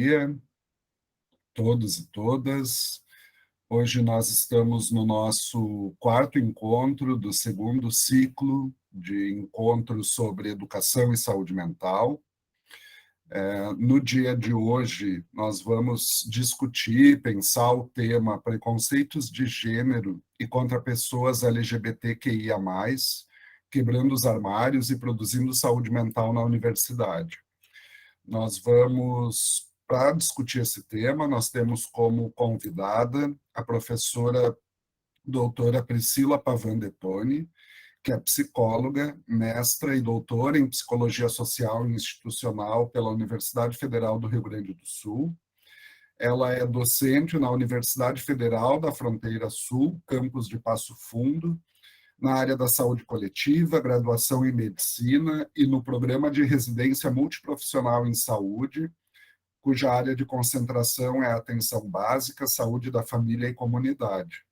dia, todos e todas. Hoje nós estamos no nosso quarto encontro do segundo ciclo de encontros sobre educação e saúde mental. No dia de hoje, nós vamos discutir, pensar o tema preconceitos de gênero e contra pessoas LGBTQIA+, quebrando os armários e produzindo saúde mental na universidade. Nós vamos, para discutir esse tema, nós temos como convidada a professora doutora Priscila Pavan Detoni, que é psicóloga, mestra e doutora em Psicologia Social e Institucional pela Universidade Federal do Rio Grande do Sul. Ela é docente na Universidade Federal da Fronteira Sul, campus de Passo Fundo, na área da saúde coletiva, graduação em medicina e no programa de residência multiprofissional em saúde, cuja área de concentração é a atenção básica, saúde da família e comunidade.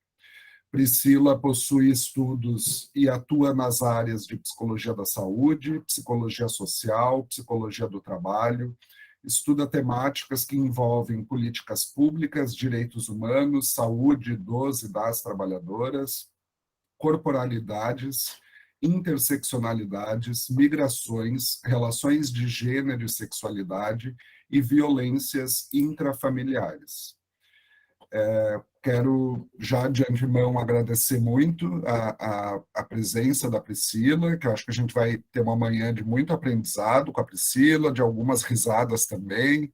Priscila possui estudos e atua nas áreas de psicologia da saúde, psicologia social, psicologia do trabalho, estuda temáticas que envolvem políticas públicas, direitos humanos, saúde dos e das trabalhadoras, corporalidades, interseccionalidades, migrações, relações de gênero e sexualidade e violências intrafamiliares. Quero já de antemão agradecer muito a presença da Priscila, que eu acho que a gente vai ter uma manhã de muito aprendizado com a Priscila, de algumas risadas também,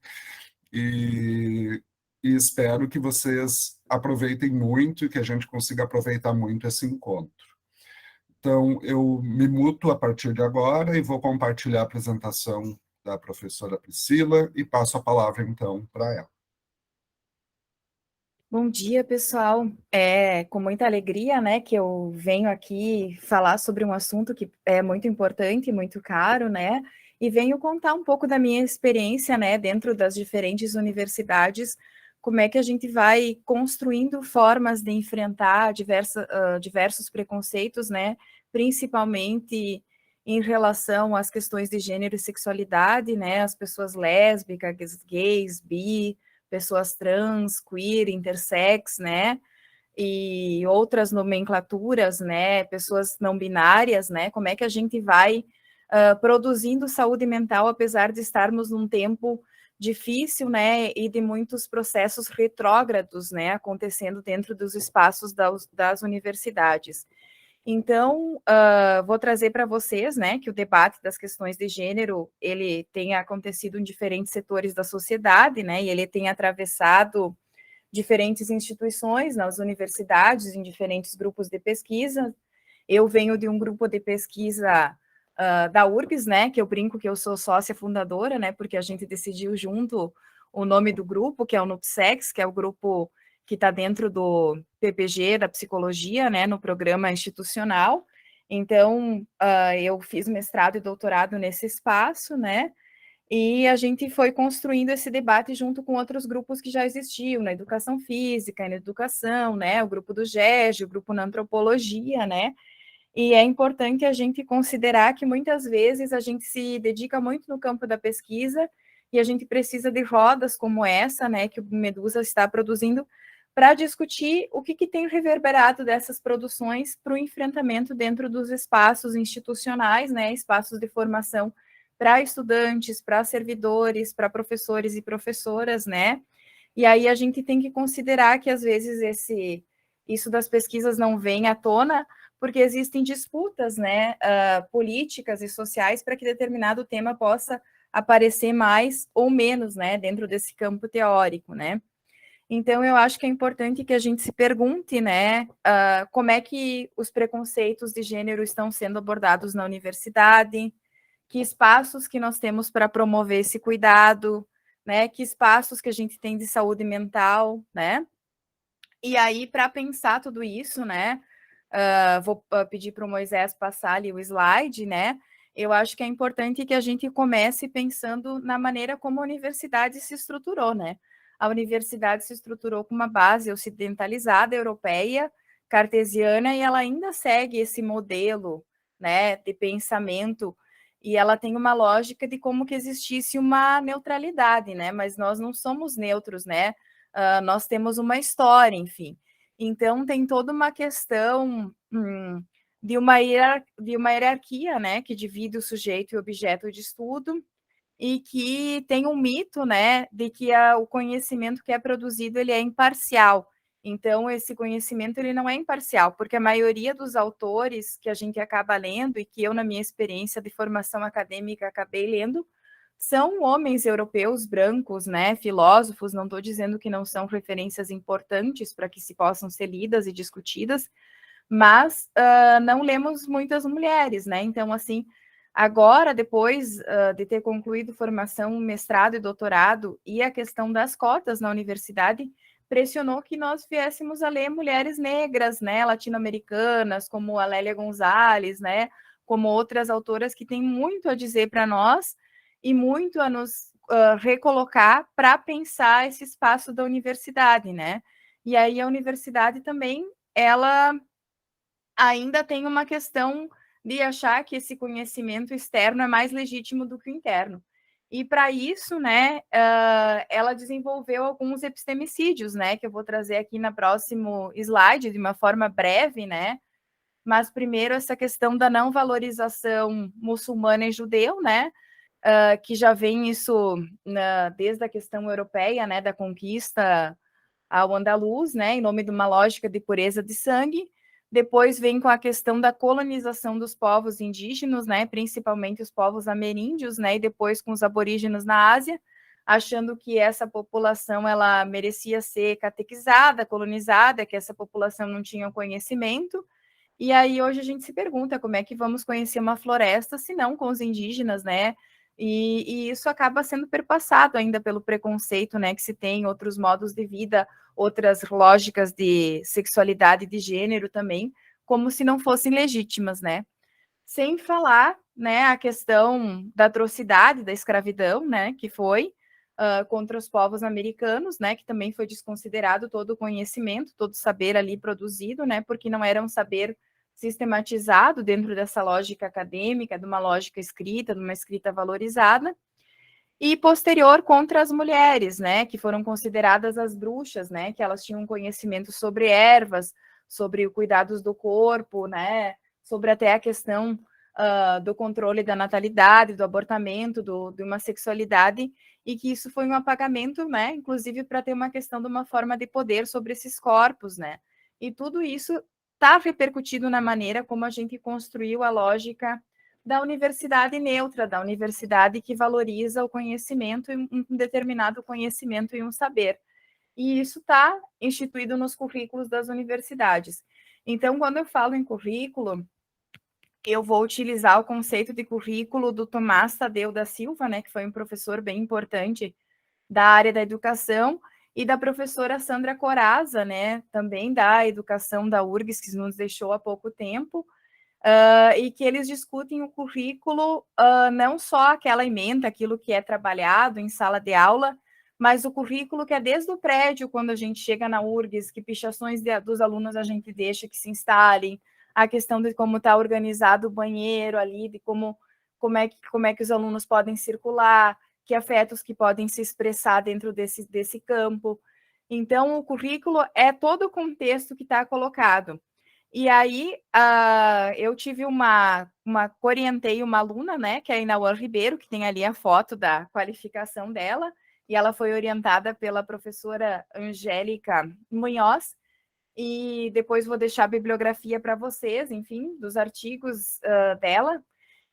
e espero que vocês aproveitem muito e que a gente consiga aproveitar muito esse encontro. Então, eu me muto a partir de agora e vou compartilhar a apresentação da professora Priscila e passo a palavra, então, para ela. Bom dia, pessoal. É com muita alegria, né, que eu venho aqui falar sobre um assunto que é muito importante, muito caro, né, e venho contar um pouco da minha experiência, né, dentro das diferentes universidades, como é que a gente vai construindo formas de enfrentar diversos preconceitos, né, principalmente em relação às questões de gênero e sexualidade, né, as pessoas lésbicas, gays, bi, pessoas trans, queer, intersex, né, e outras nomenclaturas, né, pessoas não binárias, né, como é que a gente vai produzindo saúde mental, apesar de estarmos num tempo difícil, né, e de muitos processos retrógrados, né, acontecendo dentro dos espaços das universidades. Então, vou trazer para vocês, né, que o debate das questões de gênero, ele tem acontecido em diferentes setores da sociedade, né, e ele tem atravessado diferentes instituições, nas universidades, em diferentes grupos de pesquisa. Eu venho de um grupo de pesquisa da URGS, né, que eu brinco que eu sou sócia fundadora, né, porque a gente decidiu junto o nome do grupo, que é o NUPSEX, que é o grupo que está dentro do PPG, da psicologia, né, no programa institucional. Então, eu fiz mestrado e doutorado nesse espaço, né, e a gente foi construindo esse debate junto com outros grupos que já existiam, na educação física, na educação, né, o grupo do GEG, o grupo na antropologia, né, e é importante a gente considerar que muitas vezes a gente se dedica muito no campo da pesquisa e a gente precisa de rodas como essa, né, que o Medusa está produzindo, para discutir o que tem reverberado dessas produções para o enfrentamento dentro dos espaços institucionais, né, espaços de formação para estudantes, para servidores, para professores e professoras, né, e aí a gente tem que considerar que às vezes isso das pesquisas não vem à tona, porque existem disputas, né, políticas e sociais para que determinado tema possa aparecer mais ou menos, né, dentro desse campo teórico, né. Então, eu acho que é importante que a gente se pergunte, né, como é que os preconceitos de gênero estão sendo abordados na universidade, que espaços que nós temos para promover esse cuidado, né, que espaços que a gente tem de saúde mental, né. E aí, para pensar tudo isso, né, vou pedir para o Moisés passar ali o slide, né, eu acho que é importante que a gente comece pensando na maneira como a universidade se estruturou, né. A universidade se estruturou com uma base ocidentalizada, europeia, cartesiana, e ela ainda segue esse modelo, né, de pensamento e ela tem uma lógica de como que existisse uma neutralidade, né? Mas nós não somos neutros, né? Nós temos uma história, enfim. Então, tem toda uma questão de uma hierarquia, né? Que divide o sujeito e o objeto de estudo, e que tem um mito, né, de que o conhecimento que é produzido ele é imparcial. Então, esse conhecimento ele não é imparcial, porque a maioria dos autores que a gente acaba lendo, e que eu, na minha experiência de formação acadêmica, acabei lendo, são homens europeus brancos, né, filósofos, não estou dizendo que não são referências importantes para que se possam ser lidas e discutidas, mas não lemos muitas mulheres, né, então, assim, agora, depois de ter concluído formação, mestrado e doutorado, e a questão das cotas na universidade, pressionou que nós viéssemos a ler mulheres negras, né, latino-americanas, como a Lélia Gonzalez, né, como outras autoras que têm muito a dizer para nós e muito a nos recolocar para pensar esse espaço da universidade, né? E aí a universidade também, ela ainda tem uma questão de achar que esse conhecimento externo é mais legítimo do que o interno. E para isso, né, ela desenvolveu alguns epistemicídios, né, que eu vou trazer aqui no próximo slide de uma forma breve, né, mas primeiro essa questão da não valorização muçulmana e judeu, né, que já vem isso desde a questão europeia, né, da conquista ao andaluz, né, em nome de uma lógica de pureza de sangue. Depois vem com a questão da colonização dos povos indígenas, né, principalmente os povos ameríndios, né, e depois com os aborígenes na Ásia, achando que essa população ela merecia ser catequizada, colonizada, que essa população não tinha conhecimento. E aí hoje a gente se pergunta como é que vamos conhecer uma floresta se não com os indígenas, né? E isso acaba sendo perpassado ainda pelo preconceito, né, que se tem outros modos de vida, outras lógicas de sexualidade e de gênero também, como se não fossem legítimas, né? Sem falar, né, a questão da atrocidade da escravidão, né, que foi contra os povos americanos, né, que também foi desconsiderado todo o conhecimento, todo o saber ali produzido, né, porque não era um saber sistematizado dentro dessa lógica acadêmica, de uma lógica escrita, de uma escrita valorizada, e posterior contra as mulheres, né, que foram consideradas as bruxas, né, que elas tinham conhecimento sobre ervas, sobre os cuidados do corpo, né, sobre até a questão do controle da natalidade, do abortamento, de uma sexualidade, e que isso foi um apagamento, né, inclusive para ter uma questão de uma forma de poder sobre esses corpos, né, e tudo isso está repercutido na maneira como a gente construiu a lógica da universidade neutra, da universidade que valoriza o conhecimento, um determinado conhecimento e um saber. E isso está instituído nos currículos das universidades. Então, quando eu falo em currículo, eu vou utilizar o conceito de currículo do Tomás Tadeu da Silva, né, que foi um professor bem importante da área da educação, e da professora Sandra Coraza, né, também da educação da URGS, que nos deixou há pouco tempo, e que eles discutem o currículo, não só aquela ementa, aquilo que é trabalhado em sala de aula, mas o currículo que é desde o prédio, quando a gente chega na URGS, que pichações dos alunos a gente deixa que se instalem, a questão de como está organizado o banheiro ali, de como é que os alunos podem circular, que afetos que podem se expressar dentro desse campo. Então, o currículo é todo o contexto que está colocado. E aí, eu tive orientei uma aluna, né, que é a Inauã Ribeiro, que tem ali a foto da qualificação dela, e ela foi orientada pela professora Angélica Munhoz, e depois vou deixar a bibliografia para vocês, enfim, dos artigos dela.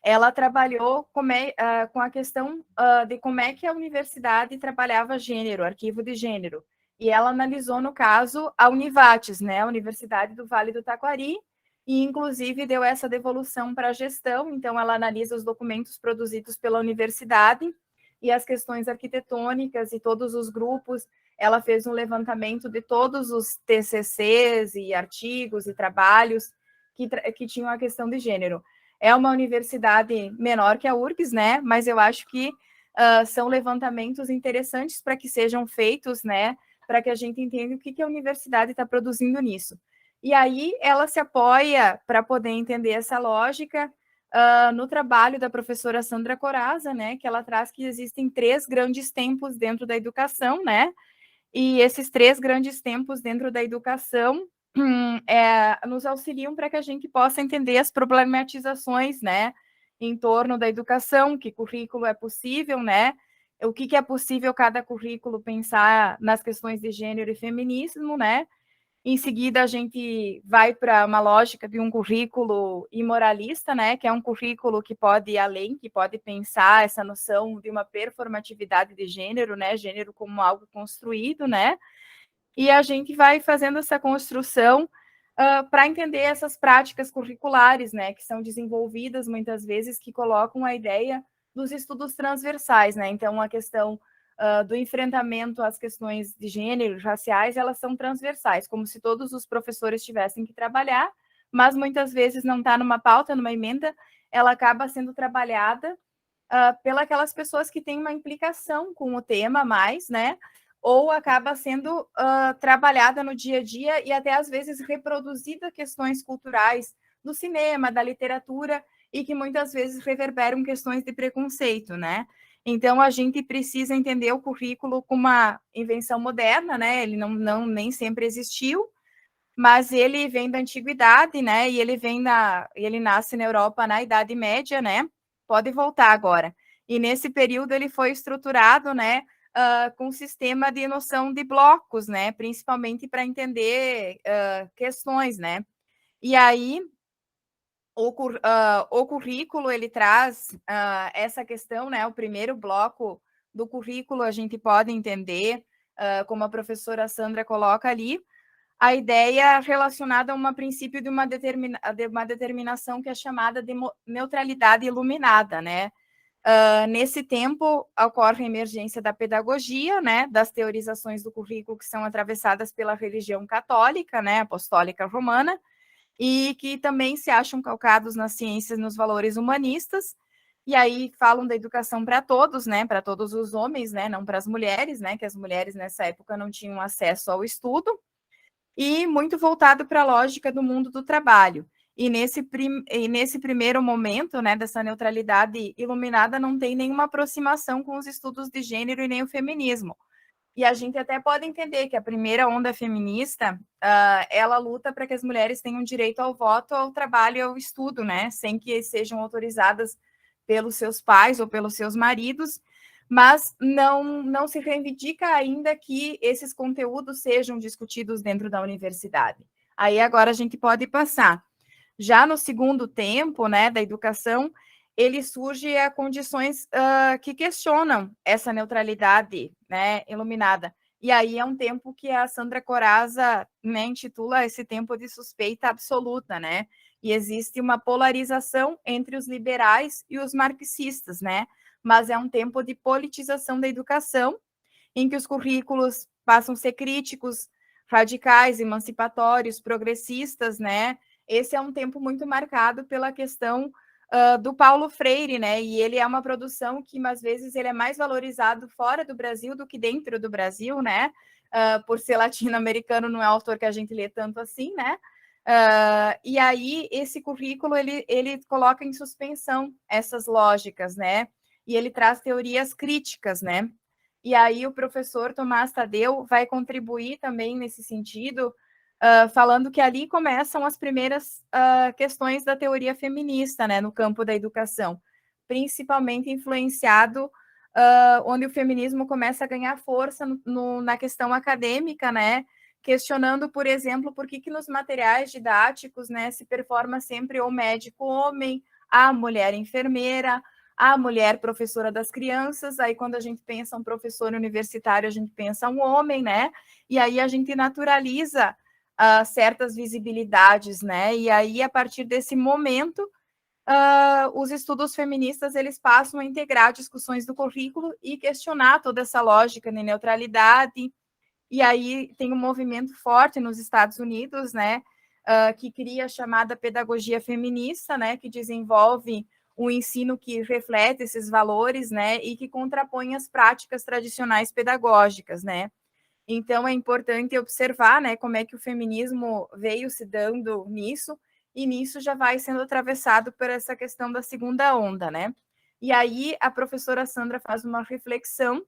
Ela trabalhou com a questão de como é que a universidade trabalhava gênero, arquivo de gênero. E ela analisou, no caso, a Univates, né, a Universidade do Vale do Taquari, e inclusive deu essa devolução para a gestão. Então, ela analisa os documentos produzidos pela universidade e as questões arquitetônicas e todos os grupos. Ela fez um levantamento de todos os TCCs e artigos e trabalhos que tinham a questão de gênero. É uma universidade menor que a URGS, né? Mas eu acho que são levantamentos interessantes para que sejam feitos, né? Para que a gente entenda o que a universidade está produzindo nisso. E aí ela se apoia, para poder entender essa lógica, no trabalho da professora Sandra Corazza, né, que ela traz que existem 3 grandes tempos dentro da educação, né, e esses 3 grandes tempos dentro da educação nos auxiliam para que a gente possa entender as problematizações, né, em torno da educação, que currículo é possível, né, o que é possível cada currículo pensar nas questões de gênero e feminismo, né, em seguida, a gente vai para uma lógica de um currículo imoralista, né, que é um currículo que pode ir além, que pode pensar essa noção de uma performatividade de gênero, né, gênero como algo construído, né, e a gente vai fazendo essa construção para entender essas práticas curriculares, né, que são desenvolvidas muitas vezes, que colocam a ideia dos estudos transversais, né, então a questão do enfrentamento às questões de gênero, raciais, elas são transversais, como se todos os professores tivessem que trabalhar, mas muitas vezes não está numa pauta, numa emenda, ela acaba sendo trabalhada pelas pessoas que têm uma implicação com o tema mais, né, ou acaba sendo trabalhada no dia a dia e até às vezes reproduzida questões culturais do cinema, da literatura, e que muitas vezes reverberam questões de preconceito, né? Então a gente precisa entender o currículo como uma invenção moderna, né? Ele não nem sempre existiu, mas ele vem da antiguidade, né? E ele nasce na Europa na Idade Média, né? Pode voltar agora. E nesse período ele foi estruturado, né? Com um sistema de noção de blocos, né? Principalmente para entender questões, né? E aí o currículo ele traz essa questão, né? O primeiro bloco do currículo a gente pode entender, como a professora Sandra coloca ali, a ideia relacionada a um princípio de uma determinação que é chamada de neutralidade iluminada, né? Nesse tempo, ocorre a emergência da pedagogia, né, das teorizações do currículo que são atravessadas pela religião católica, né, apostólica romana, e que também se acham calcados nas ciências, nos valores humanistas, e aí falam da educação para todos, né, para todos os homens, né, não para as mulheres, né, que as mulheres nessa época não tinham acesso ao estudo, e muito voltado para a lógica do mundo do trabalho. E nesse primeiro momento, né, dessa neutralidade iluminada, não tem nenhuma aproximação com os estudos de gênero e nem o feminismo. E a gente até pode entender que a primeira onda feminista, ela luta para que as mulheres tenham direito ao voto, ao trabalho e ao estudo, né, sem que sejam autorizadas pelos seus pais ou pelos seus maridos, mas não se reivindica ainda que esses conteúdos sejam discutidos dentro da universidade. Aí agora a gente pode passar. Já no segundo tempo, né, da educação, ele surge a condições que questionam essa neutralidade, né, iluminada. E aí é um tempo que a Sandra Corazza, né, intitula esse tempo de suspeita absoluta, né? E existe uma polarização entre os liberais e os marxistas, né? Mas é um tempo de politização da educação, em que os currículos passam a ser críticos, radicais, emancipatórios, progressistas, né? Esse é um tempo muito marcado pela questão do Paulo Freire, né? E ele é uma produção que, às vezes, ele é mais valorizado fora do Brasil do que dentro do Brasil, né? Por ser latino-americano, não é um autor que a gente lê tanto assim, né? E aí, esse currículo, ele coloca em suspensão essas lógicas, né? E ele traz teorias críticas, né? E aí o professor Tomás Tadeu vai contribuir também nesse sentido, falando que ali começam as primeiras questões da teoria feminista, né, no campo da educação, principalmente influenciado onde o feminismo começa a ganhar força na questão acadêmica, né, questionando, por exemplo, por que nos materiais didáticos, né, se performa sempre o médico homem, a mulher enfermeira, a mulher professora das crianças, aí quando a gente pensa um professor universitário, a gente pensa um homem, né? E aí a gente naturaliza certas visibilidades, né? E aí, a partir desse momento, os estudos feministas, eles passam a integrar discussões do currículo e questionar toda essa lógica de neutralidade. E aí tem um movimento forte nos Estados Unidos, né? Que cria a chamada pedagogia feminista, né? Que desenvolve um ensino que reflete esses valores, né, e que contrapõe as práticas tradicionais pedagógicas, né. Então, é importante observar, né, como é que o feminismo veio se dando nisso, e nisso já vai sendo atravessado por essa questão da segunda onda, né? E aí a professora Sandra faz uma reflexão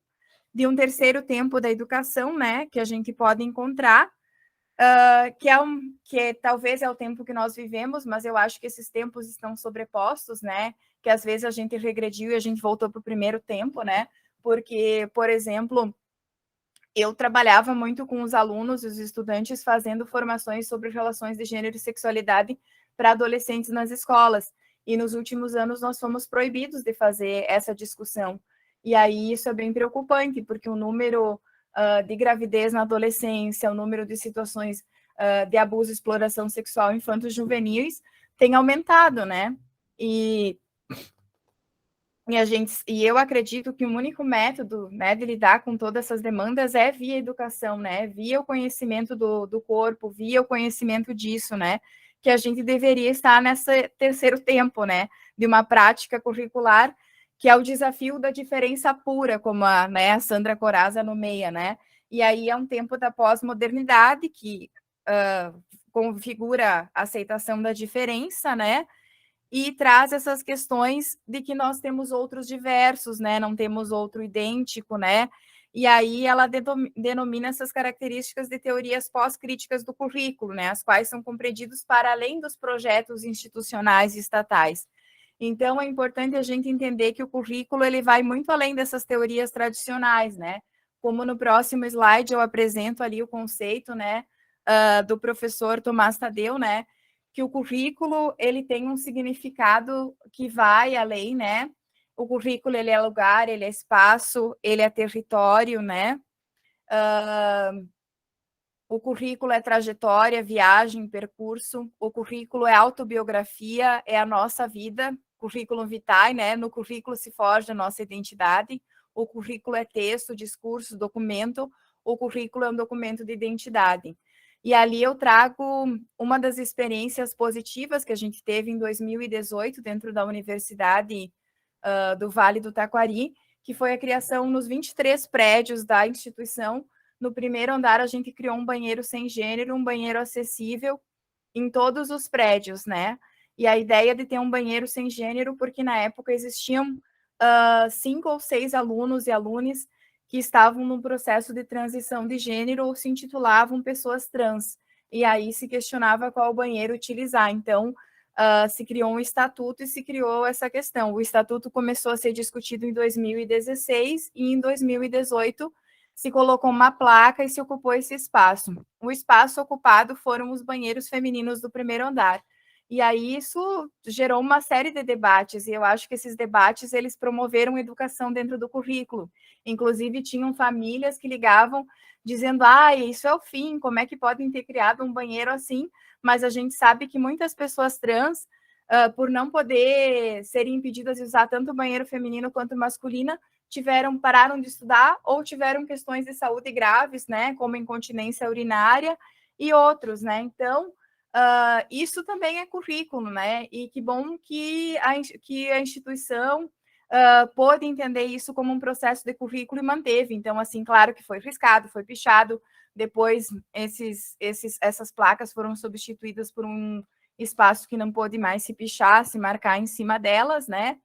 de um terceiro tempo da educação, né, que a gente pode encontrar, que talvez é o tempo que nós vivemos, mas eu acho que esses tempos estão sobrepostos, né, que às vezes a gente regrediu e a gente voltou para o primeiro tempo, né, porque, por exemplo, eu trabalhava muito com os alunos e os estudantes fazendo formações sobre relações de gênero e sexualidade para adolescentes nas escolas, e nos últimos anos nós fomos proibidos de fazer essa discussão, e aí isso é bem preocupante, porque o número de gravidez na adolescência, o número de situações de abuso e exploração sexual infantos juvenis tem aumentado, né? E eu acredito que o único método, né, de lidar com todas essas demandas é via educação, né? Via o conhecimento do corpo, via o conhecimento disso, né? Que a gente deveria estar nesse terceiro tempo, né? De uma prática curricular, que é o desafio da diferença pura, como a Sandra Coraza nomeia, né? E aí é um tempo da pós-modernidade que configura a aceitação da diferença, né? E traz essas questões de que nós temos outros diversos, né? Não temos outro idêntico, né? E aí ela denomina essas características de teorias pós-críticas do currículo, né? As quais são compreendidos para além dos projetos institucionais e estatais. Então é importante a gente entender que o currículo ele vai muito além dessas teorias tradicionais, né? Como no próximo slide eu apresento ali o conceito, né? Do professor Tomás Tadeu, né? Que o currículo ele tem um significado que vai além, né? O currículo ele é lugar, ele é espaço, ele é território, né? O currículo é trajetória, viagem, percurso. O currículo é autobiografia, é a nossa vida. Currículo vitae, né? No currículo se forja a nossa identidade. O currículo é texto, discurso, documento. O currículo é um documento de identidade. E ali eu trago uma das experiências positivas que a gente teve em 2018 dentro da Universidade do Vale do Taquari, que foi a criação nos 23 prédios da instituição. No primeiro andar, a gente criou um banheiro sem gênero, um banheiro acessível em todos os prédios, né? E a ideia de ter um banheiro sem gênero, porque na época existiam 5 ou 6 alunos e alunas que estavam no processo de transição de gênero ou se intitulavam pessoas trans. E aí se questionava qual banheiro utilizar. Então, se criou um estatuto e se criou essa questão. O estatuto começou a ser discutido em 2016 e em 2018 se colocou uma placa e se ocupou esse espaço. O espaço ocupado foram os banheiros femininos do primeiro andar. E aí isso gerou uma série de debates, e eu acho que esses debates, eles promoveram educação dentro do currículo. Inclusive, tinham famílias que ligavam dizendo, isso é o fim, como é que podem ter criado um banheiro assim? Mas a gente sabe que muitas pessoas trans, por não poder serem impedidas de usar tanto o banheiro feminino quanto o masculino, pararam de estudar ou tiveram questões de saúde graves, né, como incontinência urinária e outros, né? Então, isso também é currículo, né? E que bom que a instituição pôde entender isso como um processo de currículo e manteve. Então, assim, claro que foi riscado, foi pichado, depois essas placas foram substituídas por um espaço que não pôde mais se pichar, se marcar em cima delas, né?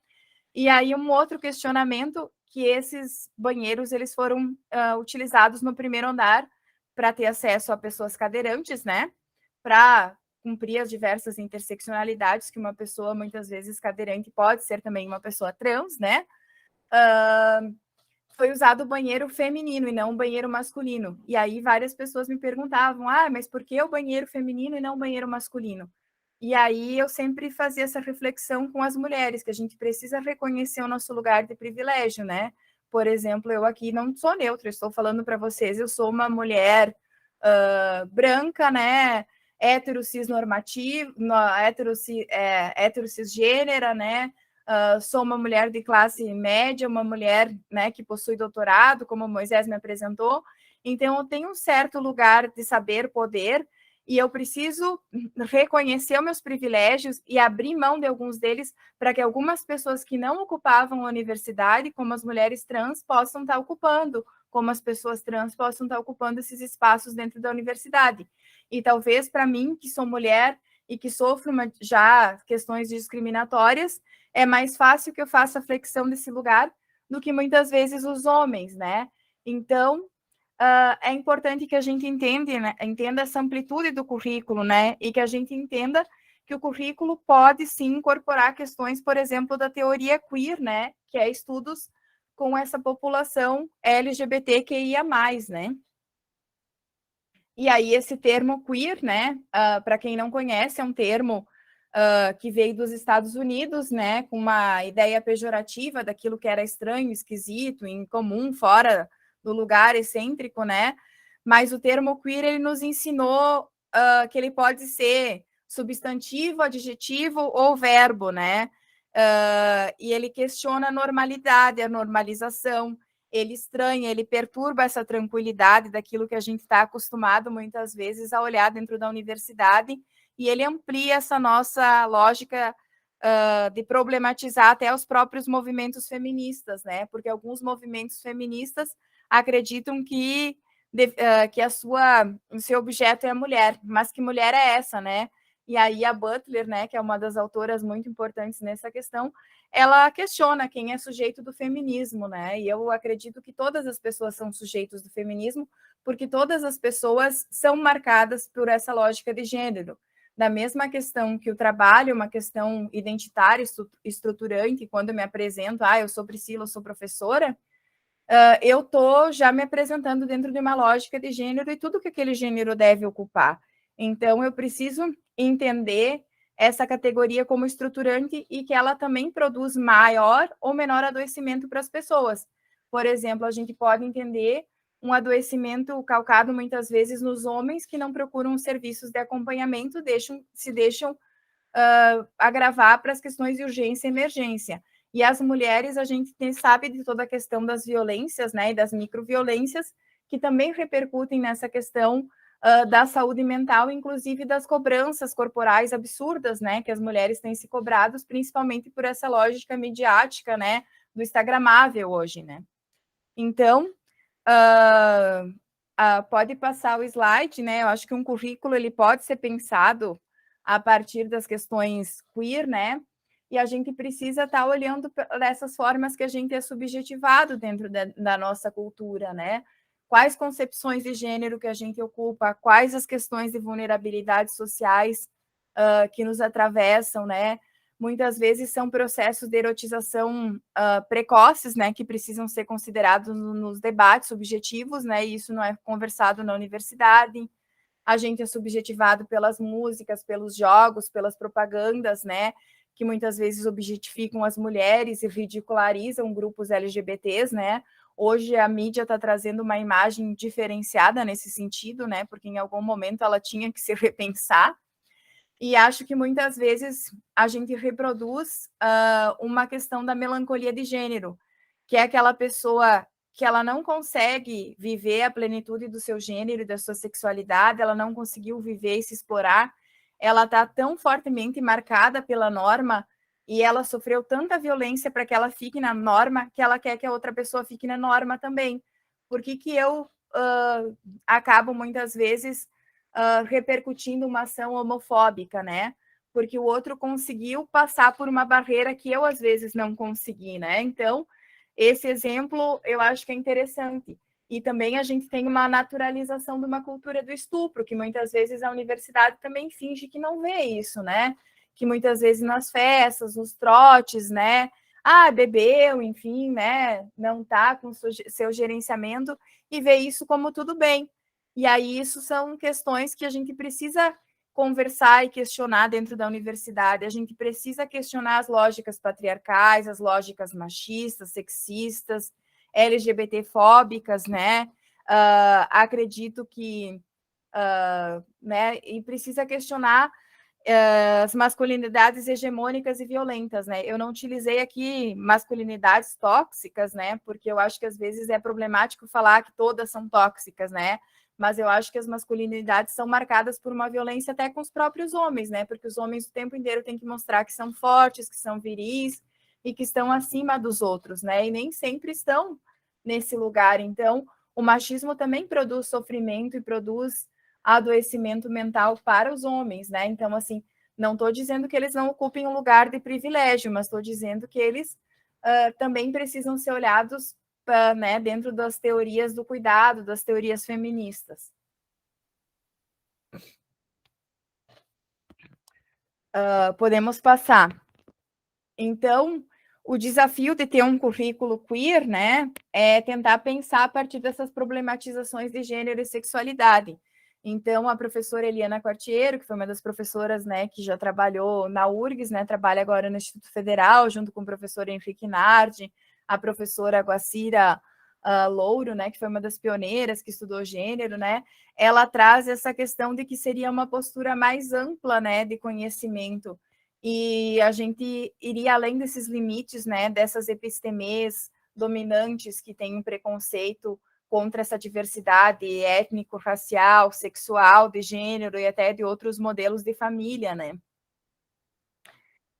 E aí um outro questionamento, que esses banheiros eles foram utilizados no primeiro andar para ter acesso a pessoas cadeirantes, né? Para cumprir as diversas interseccionalidades que uma pessoa, muitas vezes, cadeirante pode ser também uma pessoa trans, né? Foi usado o banheiro feminino e não o banheiro masculino. E aí várias pessoas me perguntavam, mas por que o banheiro feminino e não o banheiro masculino? E aí eu sempre fazia essa reflexão com as mulheres, que a gente precisa reconhecer o nosso lugar de privilégio, né? Por exemplo, eu aqui não sou neutra, estou falando para vocês, eu sou uma mulher branca, né? Hétero cisnormativa, hétero cisgênera, né? Sou uma mulher de classe média, uma mulher, né, que possui doutorado, como Moisés me apresentou. Então, eu tenho um certo lugar de saber, poder, e eu preciso reconhecer os meus privilégios e abrir mão de alguns deles para que algumas pessoas que não ocupavam a universidade, como as mulheres trans, possam estar ocupando, como as pessoas trans possam estar ocupando esses espaços dentro da universidade. E talvez para mim, que sou mulher e que sofro já questões discriminatórias, é mais fácil que eu faça a flexão desse lugar do que muitas vezes os homens, né? Então, é importante que a gente entenda essa amplitude do currículo, né? E que a gente entenda que o currículo pode sim incorporar questões, por exemplo, da teoria queer, né? Que é estudos com essa população LGBTQIA+, né? E aí esse termo queer, né? Para quem não conhece, é um termo que veio dos Estados Unidos, né? Com uma ideia pejorativa daquilo que era estranho, esquisito, incomum, fora do lugar, excêntrico, né? Mas o termo queer, ele nos ensinou que ele pode ser substantivo, adjetivo ou verbo, né? E ele questiona a normalidade, a normalização, ele estranha, ele perturba essa tranquilidade daquilo que a gente está acostumado muitas vezes a olhar dentro da universidade, e ele amplia essa nossa lógica de problematizar até os próprios movimentos feministas, né? Porque alguns movimentos feministas acreditam que o seu objeto é a mulher, mas que mulher é essa, né? E aí a Butler, né, que é uma das autoras muito importantes nessa questão, ela questiona quem é sujeito do feminismo, né? E eu acredito que todas as pessoas são sujeitos do feminismo, porque todas as pessoas são marcadas por essa lógica de gênero. Da mesma questão que o trabalho é uma questão identitária, estruturante, quando eu me apresento, eu sou Priscila, eu sou professora, eu estou já me apresentando dentro de uma lógica de gênero e tudo que aquele gênero deve ocupar. Então, eu preciso entender essa categoria como estruturante e que ela também produz maior ou menor adoecimento para as pessoas. Por exemplo, a gente pode entender um adoecimento calcado muitas vezes nos homens que não procuram serviços de acompanhamento, se deixam agravar para as questões de urgência e emergência. E as mulheres, a gente sabe de toda a questão das violências, né, e das microviolências, que também repercutem nessa questão da saúde mental, inclusive das cobranças corporais absurdas, né, que as mulheres têm se cobrado, principalmente por essa lógica midiática, né, do instagramável hoje, né. Então, pode passar o slide, né, eu acho que um currículo, ele pode ser pensado a partir das questões queer, né, e a gente precisa estar olhando dessas formas que a gente é subjetivado dentro da nossa cultura, né, quais concepções de gênero que a gente ocupa, quais as questões de vulnerabilidades sociais que nos atravessam, né? Muitas vezes são processos de erotização precoces, né, que precisam ser considerados nos debates subjetivos, né, e isso não é conversado na universidade. A gente é subjetivado pelas músicas, pelos jogos, pelas propagandas, né, que muitas vezes objetificam as mulheres e ridicularizam grupos LGBTs, né? Hoje a mídia está trazendo uma imagem diferenciada nesse sentido, né? Porque em algum momento ela tinha que se repensar. E acho que muitas vezes a gente reproduz uma questão da melancolia de gênero, que é aquela pessoa que ela não consegue viver a plenitude do seu gênero e da sua sexualidade, ela não conseguiu viver e se explorar, ela está tão fortemente marcada pela norma e ela sofreu tanta violência para que ela fique na norma, que ela quer que a outra pessoa fique na norma também. Por que eu acabo muitas vezes repercutindo uma ação homofóbica, né? Porque o outro conseguiu passar por uma barreira que eu às vezes não consegui, né? Então, esse exemplo eu acho que é interessante. E também a gente tem uma naturalização de uma cultura do estupro, que muitas vezes a universidade também finge que não vê isso, né? Que muitas vezes nas festas, nos trotes, né? Bebeu, enfim, né? Não tá com seu gerenciamento e vê isso como tudo bem. E aí isso são questões que a gente precisa conversar e questionar dentro da universidade. A gente precisa questionar as lógicas patriarcais, as lógicas machistas, sexistas, LGBT-fóbicas, né? Acredito que, né? E precisa questionar as masculinidades hegemônicas e violentas, né? Eu não utilizei aqui masculinidades tóxicas, né? Porque eu acho que às vezes é problemático falar que todas são tóxicas, né? Mas eu acho que as masculinidades são marcadas por uma violência até com os próprios homens, né? Porque os homens o tempo inteiro têm que mostrar que são fortes, que são viris e que estão acima dos outros, né? E nem sempre estão nesse lugar. Então, o machismo também produz sofrimento e produz adoecimento mental para os homens, né? Então, assim, Não estou dizendo que eles não ocupem um lugar de privilégio, mas estou dizendo que eles também precisam ser olhados né, dentro das teorias do cuidado, das teorias feministas. Podemos passar. Então, o desafio de ter um currículo queer, né, é tentar pensar a partir dessas problematizações de gênero e sexualidade. Então, a professora Eliana Quartiero, que foi uma das professoras, né, que já trabalhou na URGS, né, trabalha agora no Instituto Federal, junto com o professor Henrique Nardi, a professora Guacira Louro, né, que foi uma das pioneiras que estudou gênero, né, ela traz essa questão de que seria uma postura mais ampla, né, de conhecimento, e a gente iria além desses limites, né, dessas epistemês dominantes que têm um preconceito contra essa diversidade étnico, racial, sexual, de gênero e até de outros modelos de família, né?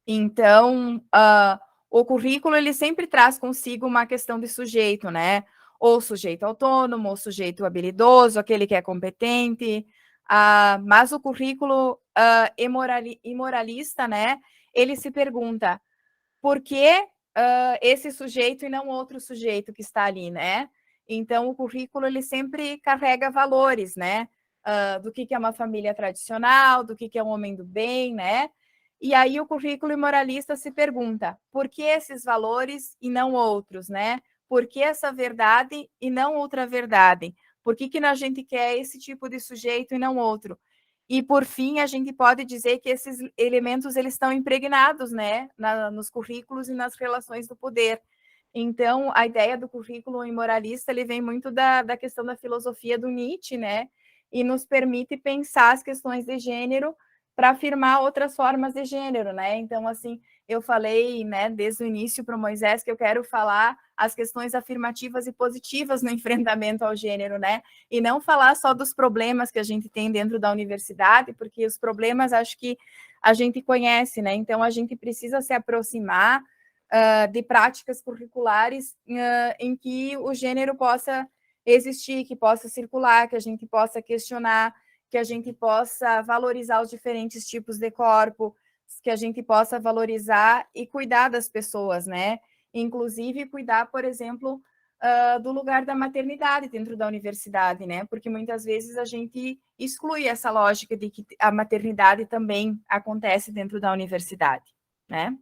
Então, o currículo ele sempre traz consigo uma questão de sujeito, né? Ou sujeito autônomo, ou sujeito habilidoso, aquele que é competente, mas o currículo imoralista, né? Ele se pergunta por que esse sujeito e não outro sujeito que está ali, né? Então, o currículo ele sempre carrega valores, né? Do que é uma família tradicional, do que é um homem do bem, né? E aí o currículo moralista se pergunta, por que esses valores e não outros, né? Por que essa verdade e não outra verdade? Por que a gente quer esse tipo de sujeito e não outro? E, por fim, a gente pode dizer que esses elementos eles estão impregnados, né, nos currículos e nas relações do poder. Então, a ideia do currículo imoralista ele vem muito da questão da filosofia do Nietzsche, né, e nos permite pensar as questões de gênero para afirmar outras formas de gênero, né? Então, assim, eu falei, né, desde o início para o Moisés que eu quero falar as questões afirmativas e positivas no enfrentamento ao gênero, né? E não falar só dos problemas que a gente tem dentro da universidade, porque os problemas acho que a gente conhece, né? Então, a gente precisa se aproximar de práticas curriculares em que o gênero possa existir, que possa circular, que a gente possa questionar, que a gente possa valorizar os diferentes tipos de corpo, que a gente possa valorizar e cuidar das pessoas, né? Inclusive cuidar, por exemplo, do lugar da maternidade dentro da universidade, né? Porque muitas vezes a gente exclui essa lógica de que a maternidade também acontece dentro da universidade, né?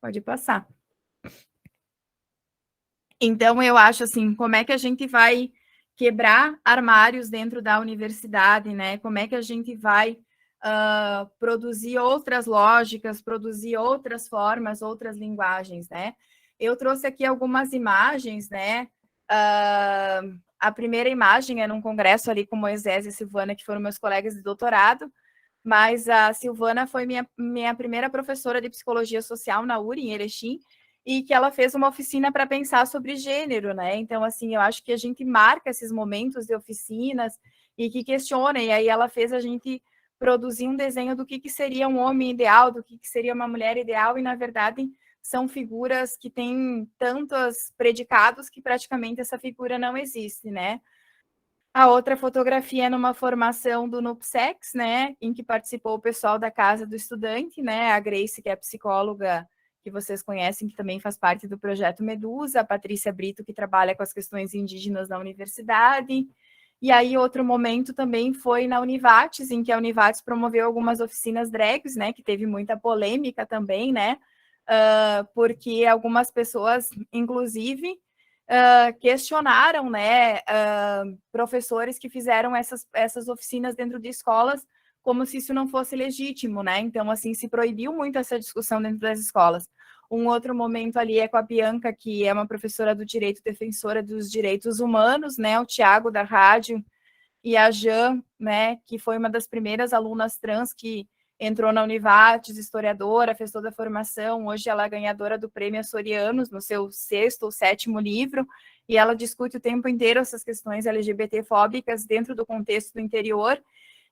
Pode passar. Então, eu acho assim, como é que a gente vai quebrar armários dentro da universidade, né? Como é que a gente vai produzir outras lógicas, produzir outras formas, outras linguagens, né? Eu trouxe aqui algumas imagens, né? A primeira imagem é num congresso ali com Moisés e Silvana, que foram meus colegas de doutorado, mas a Silvana foi minha primeira professora de psicologia social na URI, em Erechim, e que ela fez uma oficina para pensar sobre gênero, né? Então, assim, eu acho que a gente marca esses momentos de oficinas e que questiona, e aí ela fez a gente produzir um desenho do que seria um homem ideal, do que seria uma mulher ideal, e, na verdade, são figuras que têm tantos predicados que praticamente essa figura não existe, né? A outra fotografia é numa formação do NUPSEX, né, em que participou o pessoal da Casa do Estudante, né, a Grace, que é a psicóloga que vocês conhecem, que também faz parte do projeto Medusa, a Patrícia Brito, que trabalha com as questões indígenas na universidade, e aí outro momento também foi na Univates, em que a Univates promoveu algumas oficinas drags, né, que teve muita polêmica também, né, porque algumas pessoas, inclusive, questionaram, né, professores que fizeram essas oficinas dentro de escolas como se isso não fosse legítimo, né? Então, assim, se proibiu muito essa discussão dentro das escolas. Um outro momento ali é com a Bianca, que é uma professora do direito, defensora dos direitos humanos, né? O Tiago da rádio e a Jan, né? Que foi uma das primeiras alunas trans que entrou na Univates, historiadora, fez toda a formação, hoje ela é ganhadora do Prêmio Açorianos, no seu 6º ou 7º livro, e ela discute o tempo inteiro essas questões LGBT-fóbicas dentro do contexto do interior.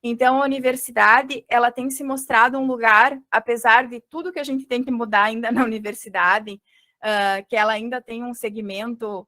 Então, a universidade, ela tem se mostrado um lugar, apesar de tudo que a gente tem que mudar ainda na universidade, que ela ainda tem um segmento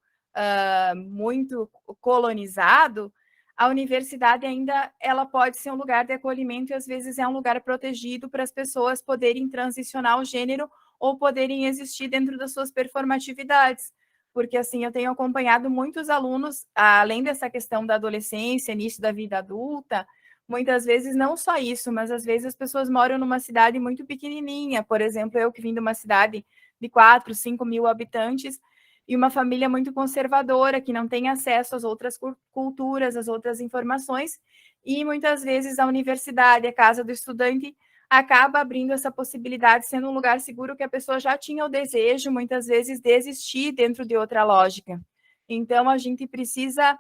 muito colonizado, a universidade ainda ela pode ser um lugar de acolhimento e às vezes é um lugar protegido para as pessoas poderem transicionar o gênero ou poderem existir dentro das suas performatividades. Porque assim, eu tenho acompanhado muitos alunos, além dessa questão da adolescência, início da vida adulta, muitas vezes não só isso, mas às vezes as pessoas moram numa cidade muito pequenininha, por exemplo, eu que vim de uma cidade de 4, 5 mil habitantes, e uma família muito conservadora, que não tem acesso às outras culturas, às outras informações, e muitas vezes a universidade, a casa do estudante, acaba abrindo essa possibilidade, sendo um lugar seguro que a pessoa já tinha o desejo, muitas vezes, de existir dentro de outra lógica. Então, a gente precisa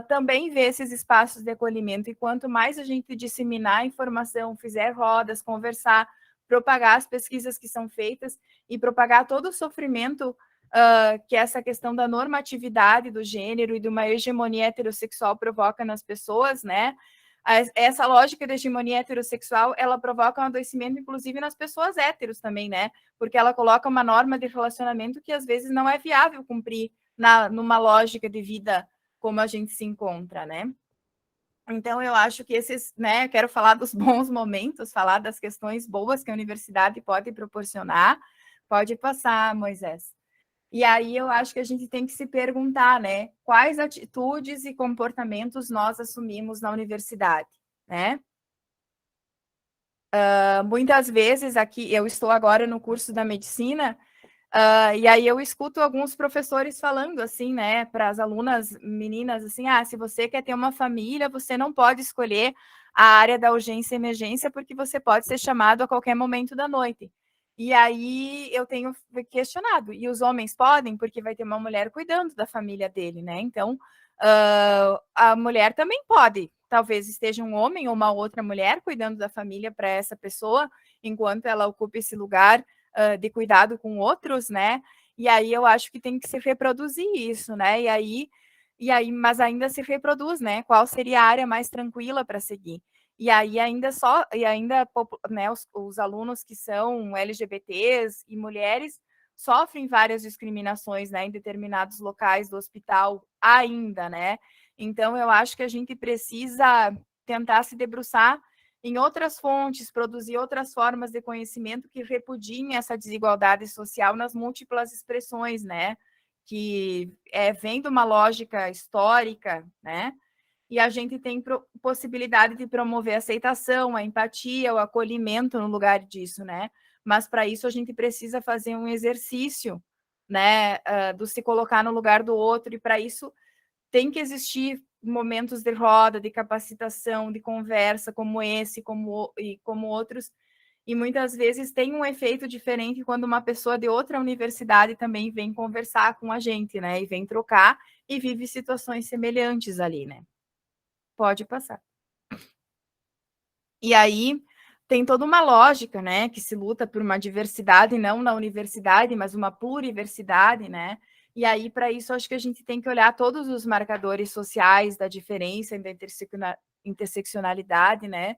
também ver esses espaços de acolhimento, e quanto mais a gente disseminar a informação, fizer rodas, conversar, propagar as pesquisas que são feitas e propagar todo o sofrimento que essa questão da normatividade do gênero e de uma hegemonia heterossexual provoca nas pessoas, né? Essa lógica de hegemonia heterossexual, ela provoca um adoecimento, inclusive, nas pessoas héteros também, né? Porque ela coloca uma norma de relacionamento que, às vezes, não é viável cumprir numa lógica de vida como a gente se encontra, né? Então, eu acho que esses, né, quero falar dos bons momentos, falar das questões boas que a universidade pode proporcionar. Pode passar, Moisés. E aí eu acho que a gente tem que se perguntar, né, quais atitudes e comportamentos nós assumimos na universidade, né? Muitas vezes aqui, eu estou agora no curso da medicina, e aí eu escuto alguns professores falando assim, né, para as alunas meninas, assim, se você quer ter uma família, você não pode escolher a área da urgência e emergência, porque você pode ser chamado a qualquer momento da noite. E aí eu tenho questionado, e os homens podem, porque vai ter uma mulher cuidando da família dele, né? Então, a mulher também pode. Talvez esteja um homem ou uma outra mulher cuidando da família para essa pessoa, enquanto ela ocupa esse lugar de cuidado com outros, né? E aí eu acho que tem que se reproduzir isso, né? Mas ainda se reproduz, né? Qual seria a área mais tranquila para seguir? Né, os alunos que são LGBTs e mulheres sofrem várias discriminações, né, em determinados locais do hospital ainda, né? Então eu acho que a gente precisa tentar se debruçar em outras fontes, produzir outras formas de conhecimento que repudiem essa desigualdade social nas múltiplas expressões, né? Que vem de uma lógica histórica, né? E a gente tem possibilidade de promover a aceitação, a empatia, o acolhimento no lugar disso, né? Mas para isso a gente precisa fazer um exercício, né, do se colocar no lugar do outro, e para isso tem que existir momentos de roda, de capacitação, de conversa como esse, como outros, e muitas vezes tem um efeito diferente quando uma pessoa de outra universidade também vem conversar com a gente, né, e vem trocar e vive situações semelhantes ali, né. Pode passar. E aí tem toda uma lógica, né, que se luta por uma diversidade, não na universidade, mas uma pluriversidade, né? E aí, para isso, acho que a gente tem que olhar todos os marcadores sociais da diferença e da interseccionalidade, né?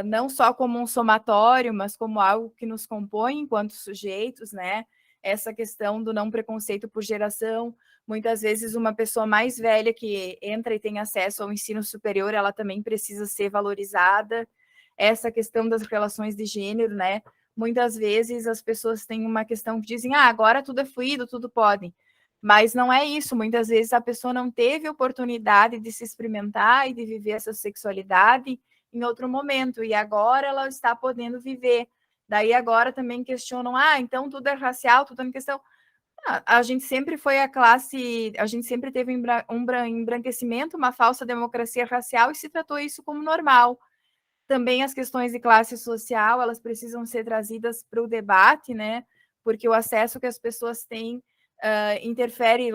Não só como um somatório, mas como algo que nos compõe enquanto sujeitos, né? Essa questão do não preconceito por geração. Muitas vezes, uma pessoa mais velha que entra e tem acesso ao ensino superior, ela também precisa ser valorizada. Essa questão das relações de gênero, né? Muitas vezes as pessoas têm uma questão que dizem, agora tudo é fluido, tudo pode. Mas não é isso. Muitas vezes a pessoa não teve oportunidade de se experimentar e de viver essa sexualidade em outro momento, e agora ela está podendo viver. Daí agora também questionam, então tudo é racial, tudo é em questão. A gente sempre foi a classe, a gente sempre teve um embranquecimento, uma falsa democracia racial, e se tratou isso como normal. Também as questões de classe social, elas precisam ser trazidas para o debate, né? Porque o acesso que as pessoas têm interfere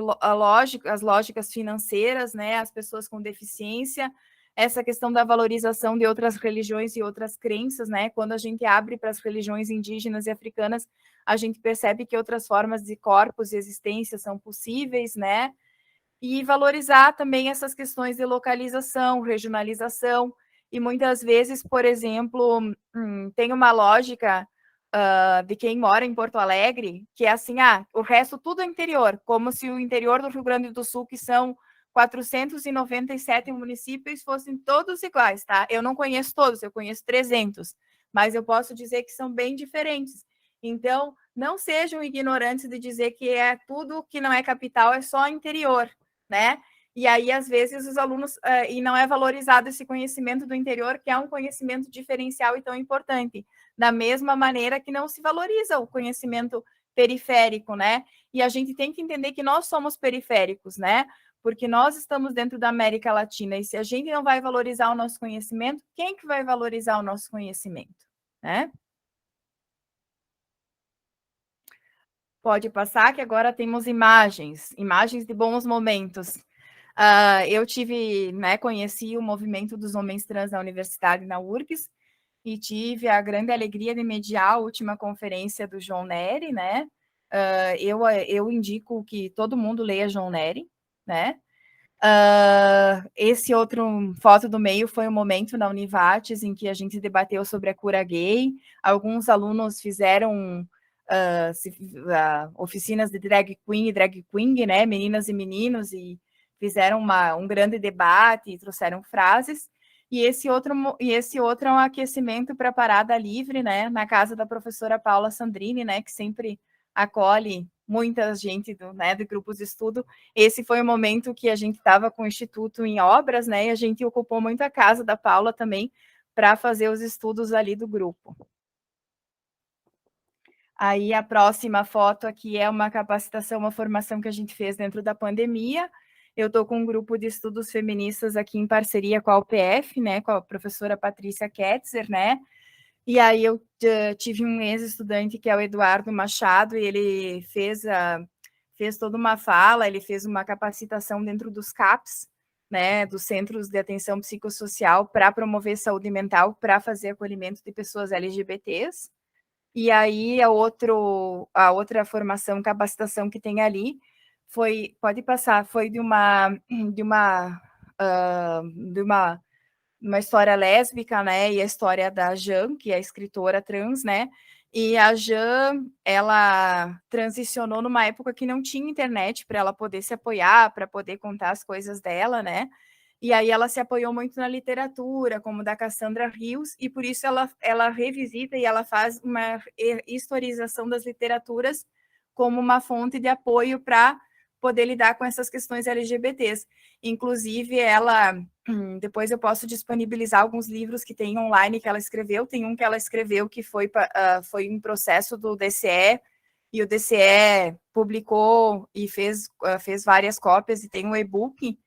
as lógicas financeiras, né? As pessoas com deficiência, essa questão da valorização de outras religiões e outras crenças, né? Quando a gente abre para as religiões indígenas e africanas, a gente percebe que outras formas de corpos e existência são possíveis, né? E valorizar também essas questões de localização, regionalização, e muitas vezes, por exemplo, tem uma lógica de quem mora em Porto Alegre, que é assim, o resto tudo é interior, como se o interior do Rio Grande do Sul, que são 497 municípios fossem todos iguais, tá? Eu não conheço todos, eu conheço 300, mas eu posso dizer que são bem diferentes. Então, não sejam ignorantes de dizer que é tudo que não é capital, é só interior, né? E aí, às vezes, os alunos, e não é valorizado esse conhecimento do interior, que é um conhecimento diferencial e tão importante, da mesma maneira que não se valoriza o conhecimento periférico, né? E a gente tem que entender que nós somos periféricos, né? Porque nós estamos dentro da América Latina, e se a gente não vai valorizar o nosso conhecimento, quem que vai valorizar o nosso conhecimento, né? Pode passar, que agora temos imagens de bons momentos. Eu tive, né, conheci o movimento dos homens trans na universidade, na URGS, e tive a grande alegria de mediar a última conferência do João Nery, né? Eu indico que todo mundo leia João Nery, né? Esse outro foto do meio foi um momento na Univates em que a gente debateu sobre a cura gay. Alguns alunos fizeram oficinas de drag queen e drag queen, né? Meninas e meninos, e fizeram um grande debate e trouxeram frases. E esse outro é um aquecimento para a parada livre, né? Na casa da professora Paula Sandrini, né? Que sempre acolhe muita gente né, de grupos de estudo. Esse foi o momento que a gente estava com o Instituto em obras, né? E a gente ocupou muito a casa da Paula também para fazer os estudos ali do grupo. Aí a próxima foto aqui é uma capacitação, uma formação que a gente fez dentro da pandemia. Eu estou com um grupo de estudos feministas aqui em parceria com a UPF, né? Com a professora Patrícia Ketzer, né? E aí eu tive um ex-estudante que é o Eduardo Machado, e ele fez toda uma fala, ele fez uma capacitação dentro dos CAPs, né, dos Centros de Atenção Psicossocial, para promover saúde mental, para fazer acolhimento de pessoas LGBTs. E aí a outra formação, capacitação que tem ali, pode passar, foi de uma história lésbica, né, e a história da Jan, que é a escritora trans, né, e a Jan, ela transicionou numa época que não tinha internet para ela poder se apoiar, para poder contar as coisas dela, né, e aí ela se apoiou muito na literatura, como da Cassandra Rios, e por isso ela revisita e ela faz uma historização das literaturas como uma fonte de apoio para poder lidar com essas questões LGBTs. Inclusive, depois eu posso disponibilizar alguns livros que tem online que ela escreveu. Tem um que ela escreveu que foi um processo do DCE, e o DCE publicou e fez várias cópias, e tem um e-book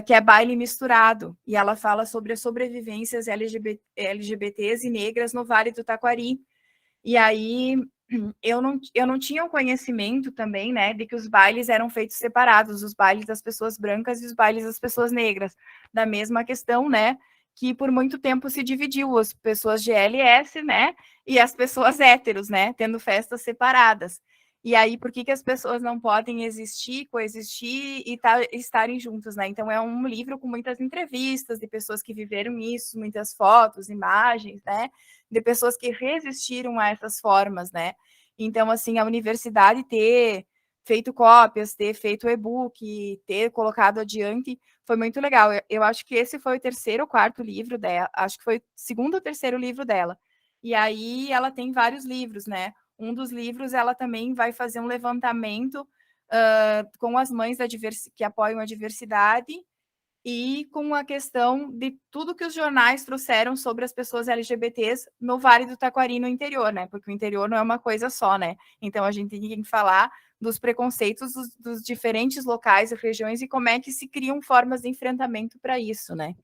que é Baile Misturado, e ela fala sobre as sobrevivências LGBTs e negras no Vale do Taquari. E aí eu não tinha o conhecimento também, né, de que os bailes eram feitos separados, os bailes das pessoas brancas e os bailes das pessoas negras, da mesma questão, né, que por muito tempo se dividiu as pessoas GLS, né, e as pessoas héteros, né, tendo festas separadas. E aí, por que as pessoas não podem existir, coexistir e estarem juntos, né? Então, é um livro com muitas entrevistas de pessoas que viveram isso, muitas fotos, imagens, né? De pessoas que resistiram a essas formas, né? Então, assim, a universidade ter feito cópias, ter feito e-book, ter colocado adiante, foi muito legal. Eu acho que esse foi o terceiro ou quarto livro dela, acho que foi o segundo ou terceiro livro dela. E aí ela tem vários livros, né? Um dos livros, ela também vai fazer um levantamento com as mães que apoiam a diversidade, e com a questão de tudo que os jornais trouxeram sobre as pessoas LGBTs no Vale do Taquari, no interior, né? Porque o interior não é uma coisa só, né? Então, a gente tem que falar dos preconceitos dos diferentes locais e regiões, e como é que se criam formas de enfrentamento para isso, né?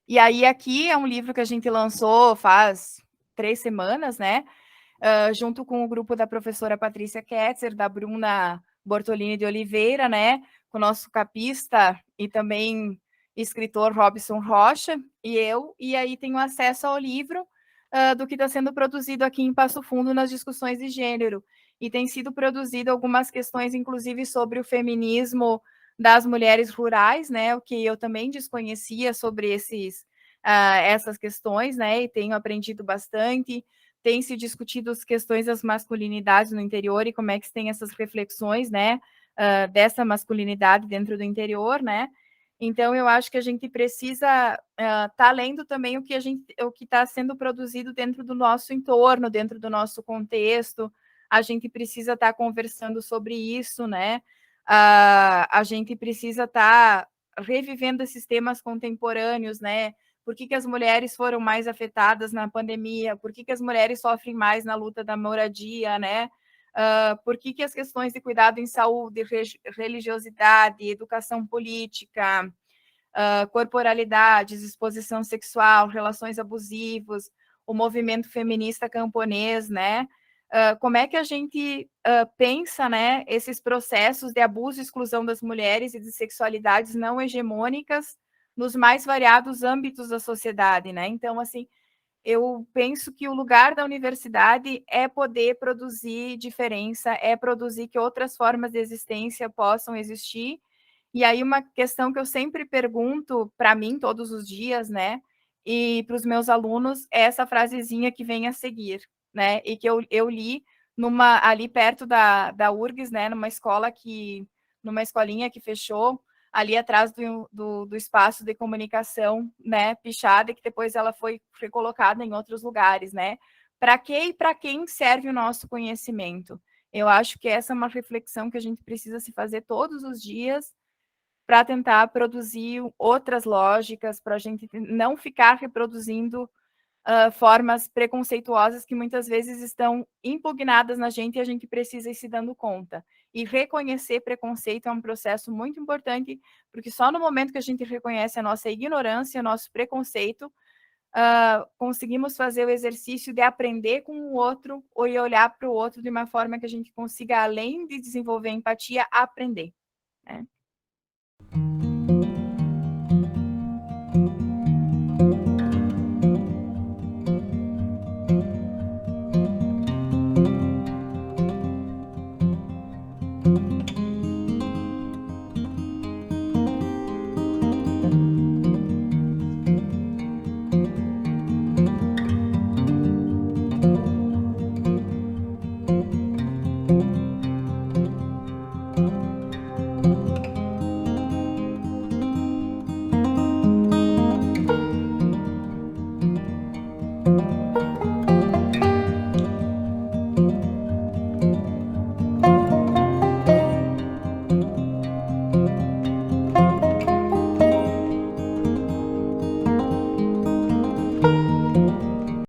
E aí, aqui é um livro que a gente lançou faz 3 semanas, né? Junto com o grupo da professora Patrícia Ketzer, da Bruna Bortolini de Oliveira, né? Com o nosso capista e também escritor Robson Rocha, e eu, e aí tenho acesso ao livro do que está sendo produzido aqui em Passo Fundo nas discussões de gênero. E tem sido produzido algumas questões, inclusive, sobre o feminismo das mulheres rurais, né? O que eu também desconhecia sobre essas questões, né? E tenho aprendido bastante. Tem se discutido as questões das masculinidades no interior e como é que se tem essas reflexões, né? dessa masculinidade dentro do interior, né? Então, eu acho que a gente precisa estar lendo também o que está sendo produzido dentro do nosso entorno, dentro do nosso contexto. A gente precisa estar conversando sobre isso, né? A gente precisa estar revivendo esses temas contemporâneos, né? Por que as mulheres foram mais afetadas na pandemia? Por que as mulheres sofrem mais na luta da moradia, né? Por que as questões de cuidado em saúde, religiosidade, educação política, corporalidades, exposição sexual, relações abusivas, o movimento feminista camponês, né? Como é que a gente pensa, né, esses processos de abuso e exclusão das mulheres e de sexualidades não hegemônicas nos mais variados âmbitos da sociedade, né? Então, assim, eu penso que o lugar da universidade é poder produzir diferença, é produzir que outras formas de existência possam existir. E aí uma questão que eu sempre pergunto para mim todos os dias, né, e para os meus alunos, é essa frasezinha que vem a seguir, né, e que eu li ali perto da URGS, né, numa escolinha que fechou, ali atrás do espaço de comunicação, né, pichada, e que depois ela foi recolocada em outros lugares, né? Para que e para quem serve o nosso conhecimento? Eu acho que essa é uma reflexão que a gente precisa se fazer todos os dias para tentar produzir outras lógicas, para a gente não ficar reproduzindo formas preconceituosas que muitas vezes estão impugnadas na gente e a gente precisa ir se dando conta. E reconhecer preconceito é um processo muito importante, porque só no momento que a gente reconhece a nossa ignorância, o nosso preconceito, conseguimos fazer o exercício de aprender com o outro ou olhar para o outro de uma forma que a gente consiga, além de desenvolver empatia, aprender. Né?